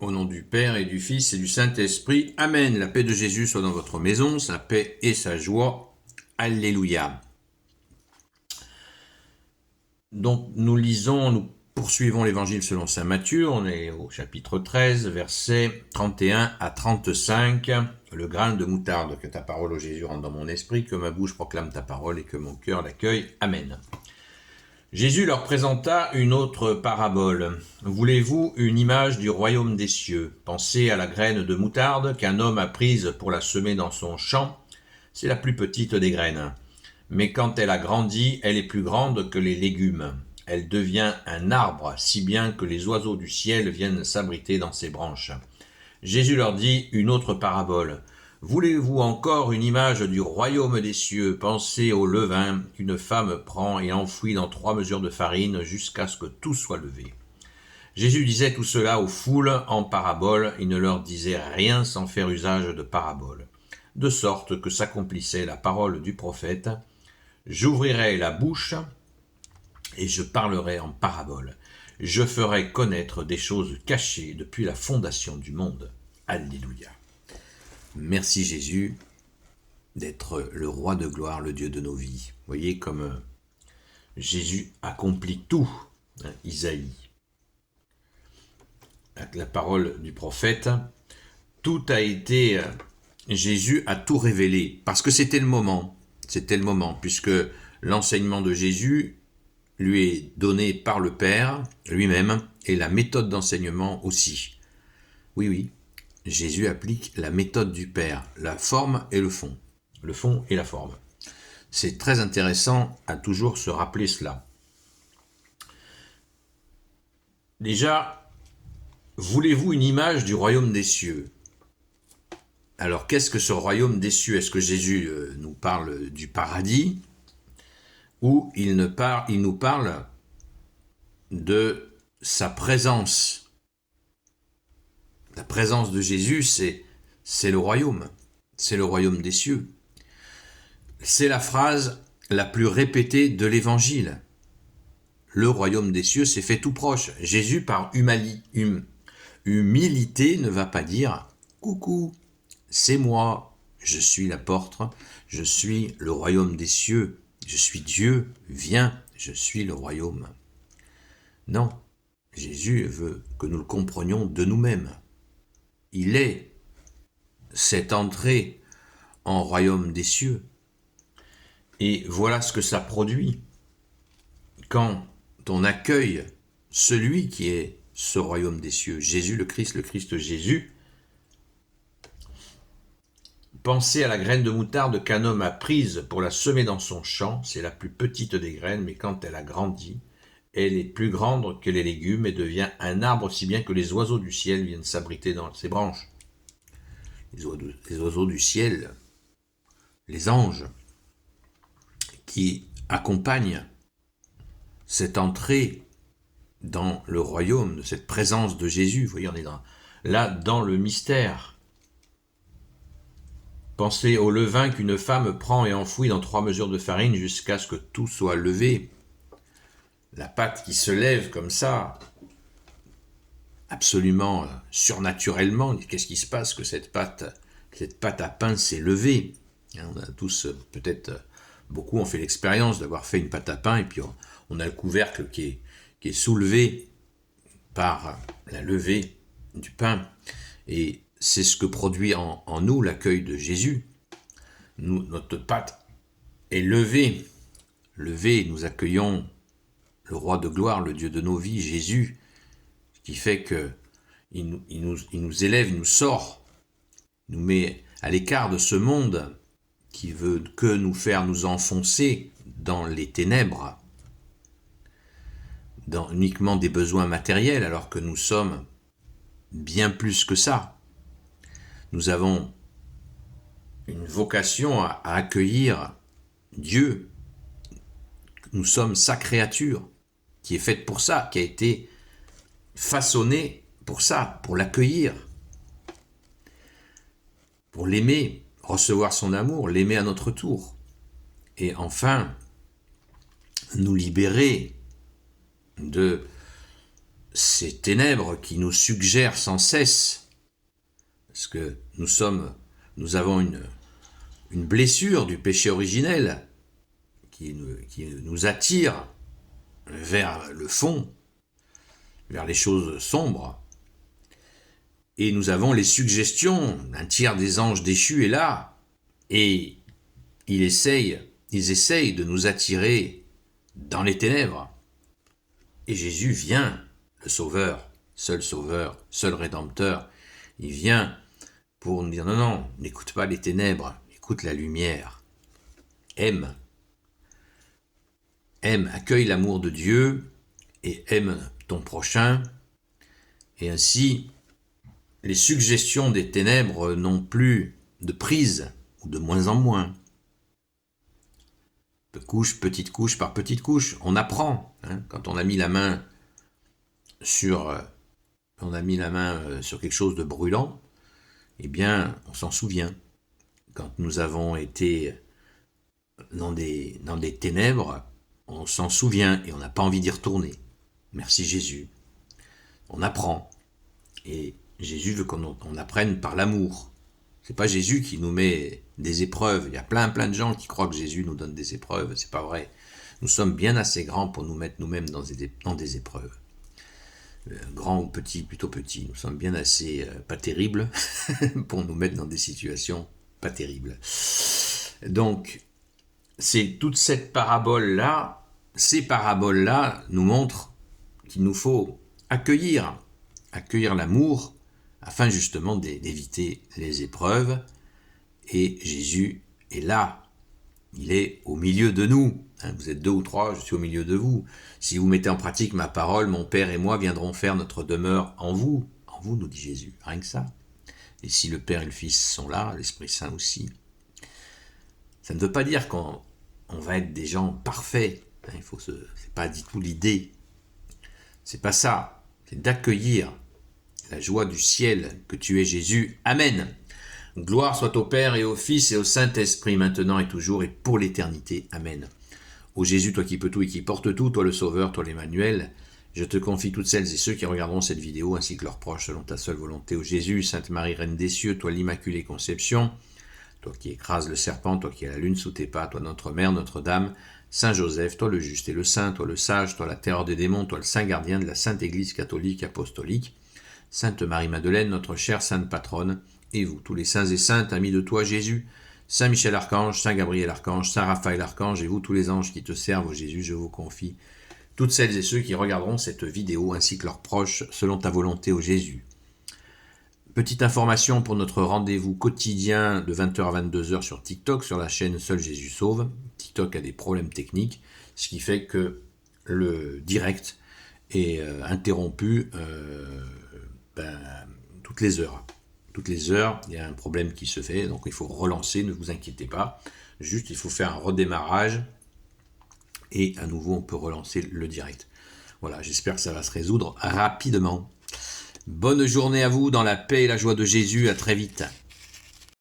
Au nom du Père et du Fils et du Saint-Esprit. Amen. La paix de Jésus soit dans votre maison, sa paix et sa joie. Alléluia. Donc nous poursuivons l'évangile selon saint Matthieu. On est au chapitre 13, versets 31 à 35. Le grain de moutarde, que ta parole, ô Jésus, rentre dans mon esprit, que ma bouche proclame ta parole et que mon cœur l'accueille. Amen. Jésus leur présenta une autre parabole. Voulez-vous une image du royaume des cieux? Pensez à la graine de moutarde qu'un homme a prise pour la semer dans son champ. C'est la plus petite des graines. Mais quand elle a grandi, elle est plus grande que les légumes. Elle devient un arbre, si bien que les oiseaux du ciel viennent s'abriter dans ses branches. Jésus leur dit une autre parabole. Voulez-vous encore une image du royaume des cieux? Pensez au levain qu'une femme prend et enfouit dans 3 mesures de farine jusqu'à ce que tout soit levé. Jésus disait tout cela aux foules en parabole, il ne leur disait rien sans faire usage de parabole, de sorte que s'accomplissait la parole du prophète. J'ouvrirai la bouche et je parlerai en parabole. Je ferai connaître des choses cachées depuis la fondation du monde. Alléluia. Merci Jésus d'être le roi de gloire, le Dieu de nos vies. Vous voyez comme Jésus accomplit tout, Isaïe. Avec la parole du prophète, tout a été, Jésus a tout révélé, parce que c'était le moment, puisque l'enseignement de Jésus lui est donné par le Père lui-même, et la méthode d'enseignement aussi. Oui, Jésus applique la méthode du Père, la forme et le fond et la forme. C'est très intéressant à toujours se rappeler cela. Déjà, voulez-vous une image du royaume des cieux? Alors, qu'est-ce que ce royaume des cieux? Est-ce que Jésus nous parle du paradis ou il nous parle de sa présence? La présence de Jésus, c'est le royaume des cieux. C'est la phrase la plus répétée de l'évangile. Le royaume des cieux s'est fait tout proche. Jésus, par humilité, ne va pas dire « Coucou, c'est moi, je suis la porte, je suis le royaume des cieux, je suis Dieu, viens, je suis le royaume. » Non, Jésus veut que nous le comprenions de nous-mêmes. Il est cette entrée en royaume des cieux. Et voilà ce que ça produit. Quand on accueille celui qui est ce royaume des cieux, Jésus le Christ Jésus, pensez à la graine de moutarde qu'un homme a prise pour la semer dans son champ. C'est la plus petite des graines, mais quand elle a grandi, elle est plus grande que les légumes et devient un arbre si bien que les oiseaux du ciel viennent s'abriter dans ses branches. Les oiseaux du ciel, les anges, qui accompagnent cette entrée dans le royaume, de cette présence de Jésus. Vous voyez, on est là dans le mystère. Pensez au levain qu'une femme prend et enfouit dans 3 mesures de farine jusqu'à ce que tout soit levé. La pâte qui se lève comme ça, absolument surnaturellement. Qu'est-ce qui se passe que cette pâte à pain s'est levée? On a tous, peut-être, beaucoup ont fait l'expérience d'avoir fait une pâte à pain et puis on a le couvercle qui est soulevé par la levée du pain. Et c'est ce que produit en nous l'accueil de Jésus. Notre pâte est levée. Nous accueillons le roi de gloire, le Dieu de nos vies, Jésus, ce qui fait qu'il nous élève, il nous sort, il nous met à l'écart de ce monde qui veut que nous faire nous enfoncer dans les ténèbres, dans uniquement des besoins matériels, alors que nous sommes bien plus que ça. Nous avons une vocation à accueillir Dieu. Nous sommes sa créature, qui est faite pour ça, qui a été façonnée pour ça, pour l'accueillir, pour l'aimer, recevoir son amour, l'aimer à notre tour. Et enfin, nous libérer de ces ténèbres qui nous suggèrent sans cesse, parce que nous avons une blessure du péché originel qui nous attire vers le fond, vers les choses sombres. Et nous avons les suggestions, un tiers des anges déchus est là, et ils essayent de nous attirer dans les ténèbres. Et Jésus vient, le Sauveur, seul Rédempteur, il vient pour nous dire non, n'écoute pas les ténèbres, écoute la lumière. Aime, accueille l'amour de Dieu et aime ton prochain. Et ainsi, les suggestions des ténèbres n'ont plus de prise, ou de moins en moins. Petite couche par petite couche, on apprend. Quand on a mis la main sur quelque chose de brûlant, eh bien, on s'en souvient. Quand nous avons été dans des ténèbres, on s'en souvient et on n'a pas envie d'y retourner. Merci Jésus. On apprend. Et Jésus veut qu'on apprenne par l'amour. C'est pas Jésus qui nous met des épreuves. Il y a plein de gens qui croient que Jésus nous donne des épreuves. C'est pas vrai. Nous sommes bien assez grands pour nous mettre nous-mêmes dans des épreuves. Grand ou petit, plutôt petit. Nous sommes bien assez pas terribles pour nous mettre dans des situations pas terribles. Donc, c'est toute cette parabole-là, ces paraboles-là nous montrent qu'il nous faut accueillir l'amour afin justement d'éviter les épreuves. Et Jésus est là, il est au milieu de nous. Vous êtes 2 ou 3, je suis au milieu de vous. Si vous mettez en pratique ma parole, mon Père et moi viendrons faire notre demeure en vous, nous dit Jésus, rien que ça. Et si le Père et le Fils sont là, l'Esprit Saint aussi. Ça ne veut pas dire qu'on va être des gens parfaits. C'est pas du tout l'idée. C'est pas ça. C'est d'accueillir la joie du ciel que tu es Jésus. Amen. Gloire soit au Père et au Fils et au Saint-Esprit, maintenant et toujours et pour l'éternité. Amen. Ô Jésus, toi qui peux tout et qui portes tout, toi le Sauveur, toi l'Emmanuel, je te confie toutes celles et ceux qui regarderont cette vidéo ainsi que leurs proches selon ta seule volonté. Ô Jésus, Sainte Marie, Reine des cieux, toi l'Immaculée Conception, toi qui écrases le serpent, toi qui as la lune sous tes pas, toi notre Mère, Notre-Dame, Saint Joseph, toi le juste et le saint, toi le sage, toi la terreur des démons, toi le saint gardien de la Sainte Église catholique apostolique, Sainte Marie-Madeleine, notre chère Sainte Patronne, et vous, tous les saints et saintes, amis de toi Jésus, Saint Michel Archange, Saint Gabriel Archange, Saint Raphaël Archange, et vous tous les anges qui te servent, ô Jésus, je vous confie toutes celles et ceux qui regarderont cette vidéo, ainsi que leurs proches, selon ta volonté, ô Jésus. Petite information pour notre rendez-vous quotidien de 20h à 22h sur TikTok, sur la chaîne Seul Jésus Sauve. TikTok a des problèmes techniques, ce qui fait que le direct est interrompu toutes les heures. Toutes les heures, il y a un problème qui se fait, donc il faut relancer, ne vous inquiétez pas. Juste, il faut faire un redémarrage et à nouveau, on peut relancer le direct. Voilà, j'espère que ça va se résoudre rapidement. Bonne journée à vous dans la paix et la joie de Jésus, à très vite.